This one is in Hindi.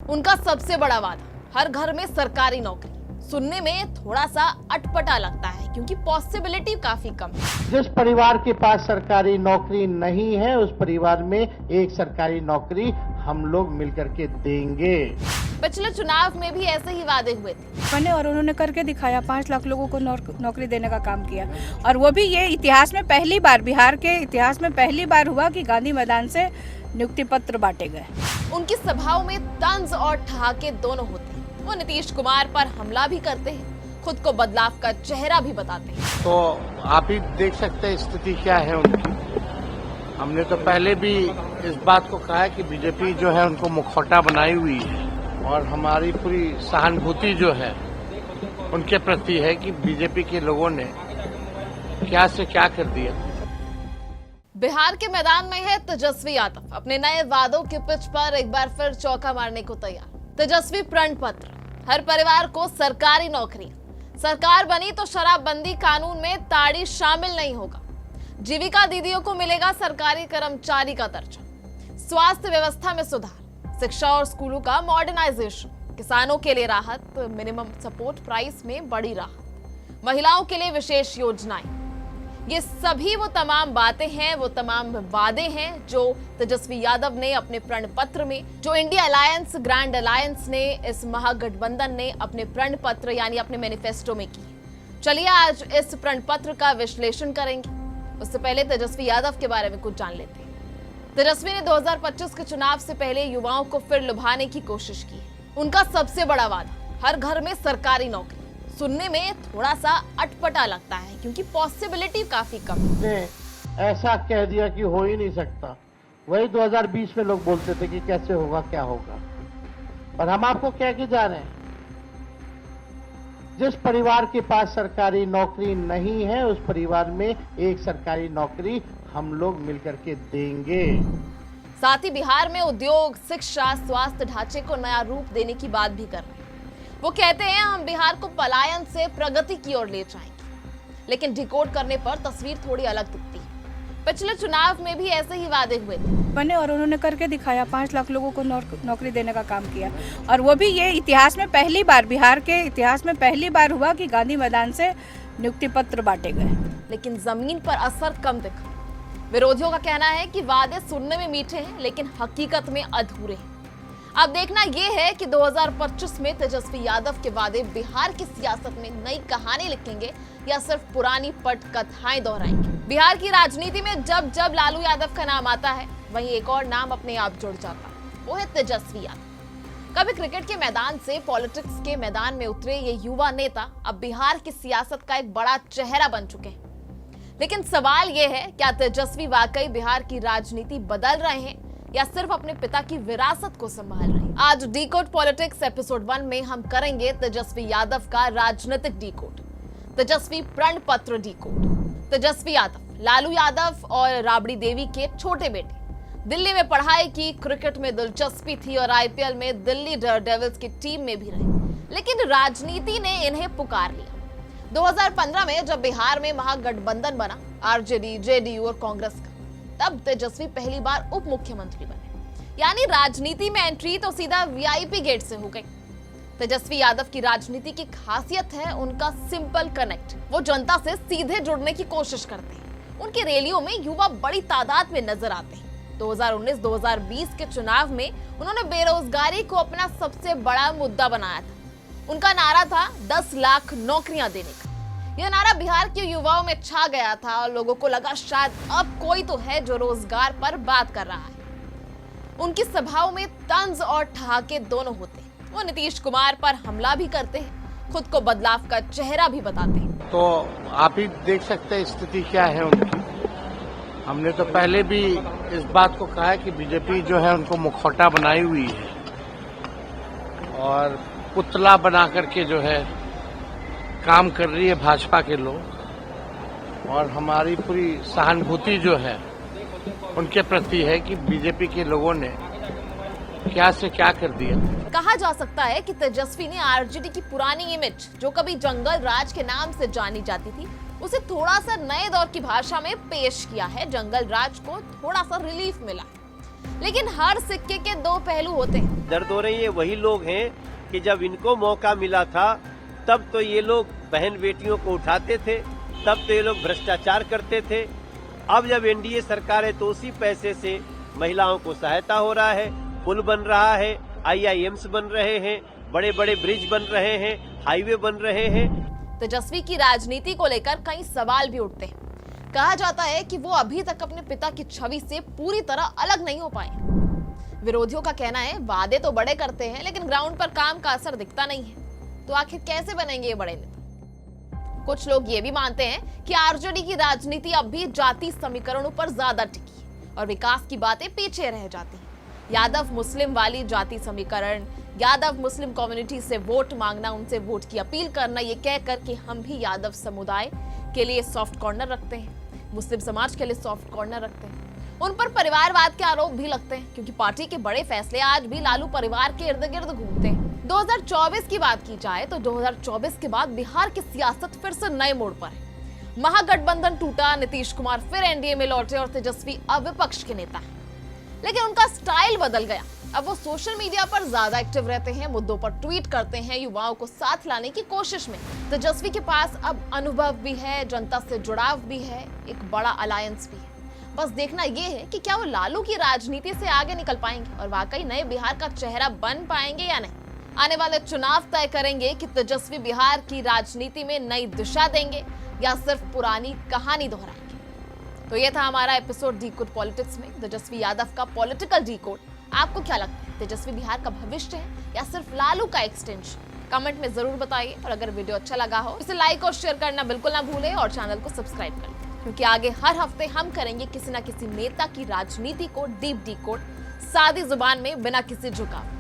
उनका सबसे बड़ा वादा हर घर में सरकारी नौकरी सुनने में थोड़ा सा अटपटा लगता है क्योंकि पॉसिबिलिटी काफी कम है। जिस परिवार के पास सरकारी नौकरी नहीं है उस परिवार में एक सरकारी नौकरी हम लोग मिलकर के देंगे। पिछले चुनाव में भी ऐसे ही वादे हुए थे बने और उन्होंने करके दिखाया। 5 लाख लोगों को नौकरी देने का काम किया और वो भी ये इतिहास में पहली बार, बिहार के इतिहास में पहली बार हुआ कि गांधी मैदान से नियुक्ति पत्र बांटे गए। उनकी सभाओं में तंज और ठहाके दोनों होते हैं। वो नीतीश कुमार पर हमला भी करते हैं, खुद को बदलाव का चेहरा भी बताते हैं। तो आप ही देख सकते हैं स्थिति क्या है उनकी। हमने तो पहले भी इस बात को कहा है कि बीजेपी जो है उनको मुखौटा बनाई हुई है और हमारी पूरी सहानुभूति जो है उनके प्रति है कि बीजेपी के लोगों ने क्या से क्या कर दिया। बिहार के मैदान में है तेजस्वी यादव। अपने नए वादों के पिच पर एक बार फिर चौका मारने को तैयार। तेजस्वी प्रण पत्र, हर परिवार को सरकारी नौकरी, सरकार बनी तो शराबबंदी कानून में ताड़ी शामिल नहीं होगा, जीविका दीदियों को मिलेगा सरकारी कर्मचारी का दर्जा, स्वास्थ्य व्यवस्था में सुधार, शिक्षा और स्कूलों का मॉडर्नाइजेशन, किसानों के लिए राहत, मिनिमम सपोर्ट प्राइस में बड़ी राहत, महिलाओं के लिए विशेष योजनाएं। ये सभी वो तमाम बातें हैं, वो तमाम वादे हैं जो तेजस्वी यादव ने अपने प्रण पत्र में, जो इंडिया अलायंस, ग्रैंड अलायंस ने, इस महागठबंधन ने अपने प्रण पत्र यानी अपने मैनिफेस्टो में की। चलिए आज इस प्रण पत्र का विश्लेषण करेंगे। उससे पहले तेजस्वी यादव के बारे में कुछ जान लेते हैं। तेजस्वी ने 2025 के चुनाव से पहले युवाओं को फिर लुभाने की कोशिश की है। उनका सबसे बड़ा वादा हर घर में सरकारी नौकरी सुनने में थोड़ा सा अटपटा लगता है क्योंकि पॉसिबिलिटी काफी कम है। ऐसा कह दिया कि हो ही नहीं सकता। वही 2020 में लोग बोलते थे कि कैसे होगा क्या होगा, और हम आपको कह के जा रहे हैं जिस परिवार के पास सरकारी नौकरी नहीं है उस परिवार में एक सरकारी नौकरी हम लोग मिलकर के देंगे। साथ ही बिहार में उद्योग, शिक्षा, स्वास्थ्य ढांचे को नया रूप देने की बात भी कर रहे हैं। वो कहते हैं हम बिहार को पलायन से प्रगति की ओर ले जाएंगे, लेकिन डिकोड करने पर तस्वीर थोड़ी अलग दिखती है। पिछले चुनाव में भी ऐसे ही वादे हुए थे बने और उन्होंने करके दिखाया। 5 लाख लोगों को नौकरी देने का काम किया और वो भी ये इतिहास में पहली बार, बिहार के इतिहास में पहली बार हुआ कि गांधी मैदान से नियुक्ति पत्र बांटे गए। लेकिन जमीन पर असर कम दिखा। विरोधियों का कहना है कि वादे सुनने में मीठे हैं लेकिन हकीकत में अधूरे हैं। अब देखना यह है कि 2025 में तेजस्वी यादव के वादे बिहार की सियासत में नई कहानी लिखेंगे या सिर्फ पुरानी पटकथाएं दोहराएंगे। बिहार की राजनीति में जब जब लालू यादव का नाम आता है वहीं एक और नाम अपने आप जुड़ जाता है, वो है तेजस्वी यादव। कभी क्रिकेट के मैदान से पॉलिटिक्स के मैदान में उतरे ये युवा नेता अब बिहार की सियासत का एक बड़ा चेहरा बन चुके हैं। लेकिन सवाल ये है, क्या तेजस्वी वाकई बिहार की राजनीति बदल रहे हैं या सिर्फ अपने पिता की विरासत को संभाल रहे हैं? आज डीकोड पॉलिटिक्स एपिसोड 1 में हम करेंगे तेजस्वी यादव का राजनीतिक डीकोड, तेजस्वी प्रण पत्र डीकोड। तेजस्वी यादव, लालू यादव और राबड़ी देवी के छोटे बेटे। दिल्ली में पढ़ाई की, क्रिकेट में दिलचस्पी थी और आईपीएल में दिल्ली डेयरडेविल्स की टीम में भी रहे, लेकिन राजनीति ने इन्हें पुकार लिया। 2015 में जब बिहार में महागठबंधन बना, आरजेडी, जेडीयू और कांग्रेस का, तब तेजस्वी पहली बार उप मुख्यमंत्री बने। यानी राजनीति में एंट्री तो सीधा वीआईपी गेट से हो गई। तेजस्वी यादव की राजनीति की खासियत है उनका सिंपल कनेक्ट। वो जनता से सीधे जुड़ने की कोशिश करते हैं। उनकी रैलियों में युवा बड़ी तादाद में नजर आते हैं। 2019-2020 के चुनाव में उन्होंने बेरोजगारी को अपना सबसे बड़ा मुद्दा बनाया था। उनका नारा था 10 लाख नौकरियां देने का। यह नारा बिहार के युवाओं में छा गया था और लोगों को लगा शायद अब कोई तो है जो रोजगार पर बात कर रहा है। उनकी सभाओं में तंज और ठहाके दोनों होते हैं। वो नीतीश कुमार पर हमला भी करते हैं, खुद को बदलाव का चेहरा भी बताते हैं। तो आप ही देख सकते हैं स्थिति क्या है उनकी। हमने तो पहले भी इस बात को कहा है कि बीजेपी जो है उनको मुखौटा बनाई हुई है और पुतला बना करके जो है काम कर रही है भाजपा के लोग, और हमारी पूरी सहानुभूति जो है उनके प्रति है कि बीजेपी के लोगों ने क्या से क्या कर दिया। कहा जा सकता है कि तेजस्वी ने आरजेडी की पुरानी इमेज, जो कभी जंगल राज के नाम से जानी जाती थी, उसे थोड़ा सा नए दौर की भाषा में पेश किया है। जंगल राज को थोड़ा सा रिलीफ मिला। लेकिन हर सिक्के के दो पहलू होते हैं। दर्द हो रही है वही लोग हैं कि जब इनको मौका मिला था तब तो ये लोग बहन बेटियों को उठाते थे, तब तो ये लोग भ्रष्टाचार करते थे। अब जब एनडीए सरकार है तो उसी पैसे से महिलाओं को सहायता हो रहा है, पुल बन रहा है, IIMs बन रहे हैं, बड़े बड़े ब्रिज बन रहे हैं, हाईवे बन रहे हैं। तेजस्वी की राजनीति को लेकर कई सवाल भी उठते हैं। कहा जाता है कि वो अभी तक अपने पिता की छवि से पूरी तरह अलग नहीं हो पाए। विरोधियों का कहना है वादे तो बड़े करते हैं लेकिन ग्राउंड पर काम का असर दिखता नहीं है। तो आखिर कैसे बनेंगे ये बड़े नेता? कुछ लोग ये भी मानते हैं कि आरजेडी की राजनीति अब भी जाति समीकरणों पर ज्यादा टिकी है और विकास की बातें पीछे रह जाती हैं। यादव मुस्लिम वाली जाति समीकरण, यादव मुस्लिम कम्युनिटी से वोट मांगना, उनसे वोट की अपील करना, ये कहकर कि हम भी यादव समुदाय के लिए सॉफ्ट कॉर्नर रखते हैं, मुस्लिम समाज के लिए सॉफ्ट कॉर्नर रखते हैं। उन पर परिवारवाद के आरोप भी लगते हैं क्योंकि पार्टी के बड़े फैसले आज भी लालू परिवार के इर्द गिर्द घूमते हैं। 2024 की बात की जाए तो 2024 के बाद बिहार की सियासत फिर से नए मोड़ पर है। महागठबंधन टूटा, नीतीश कुमार फिर एनडीए में लौटे और तेजस्वी अब विपक्ष के नेता हैं। लेकिन उनका स्टाइल बदल गया। अब वो सोशल मीडिया पर ज्यादा एक्टिव रहते हैं, मुद्दों पर ट्वीट करते हैं, युवाओं को साथ लाने की कोशिश में। तेजस्वी के पास अब अनुभव भी है, जनता से जुड़ाव भी है, एक बड़ा अलायंस भी है। बस देखना यह है कि क्या वो लालू की राजनीति से आगे निकल पाएंगे और वाकई नए बिहार का चेहरा बन पाएंगे या नहीं। आने वाले चुनाव तय करेंगे कि तेजस्वी बिहार की राजनीति में नई दिशा देंगे या सिर्फ पुरानी कहानी दोहराएंगे। तो ये था हमारा एपिसोड डीकोड पॉलिटिक्स में तेजस्वी यादव का पॉलिटिकल डीकोड। आपको क्या लगता है, तेजस्वी बिहार का भविष्य है या सिर्फ लालू का एक्सटेंशन? कमेंट में जरूर बताइए और अगर वीडियो अच्छा लगा हो इसे लाइक और शेयर करना बिल्कुल ना भूलें और चैनल को सब्सक्राइब कर लें क्योंकि आगे हर हफ्ते हम करेंगे किसी न किसी नेता की राजनीति को डीप डीकोड, सादी जुबान में, बिना किसी झुकाव।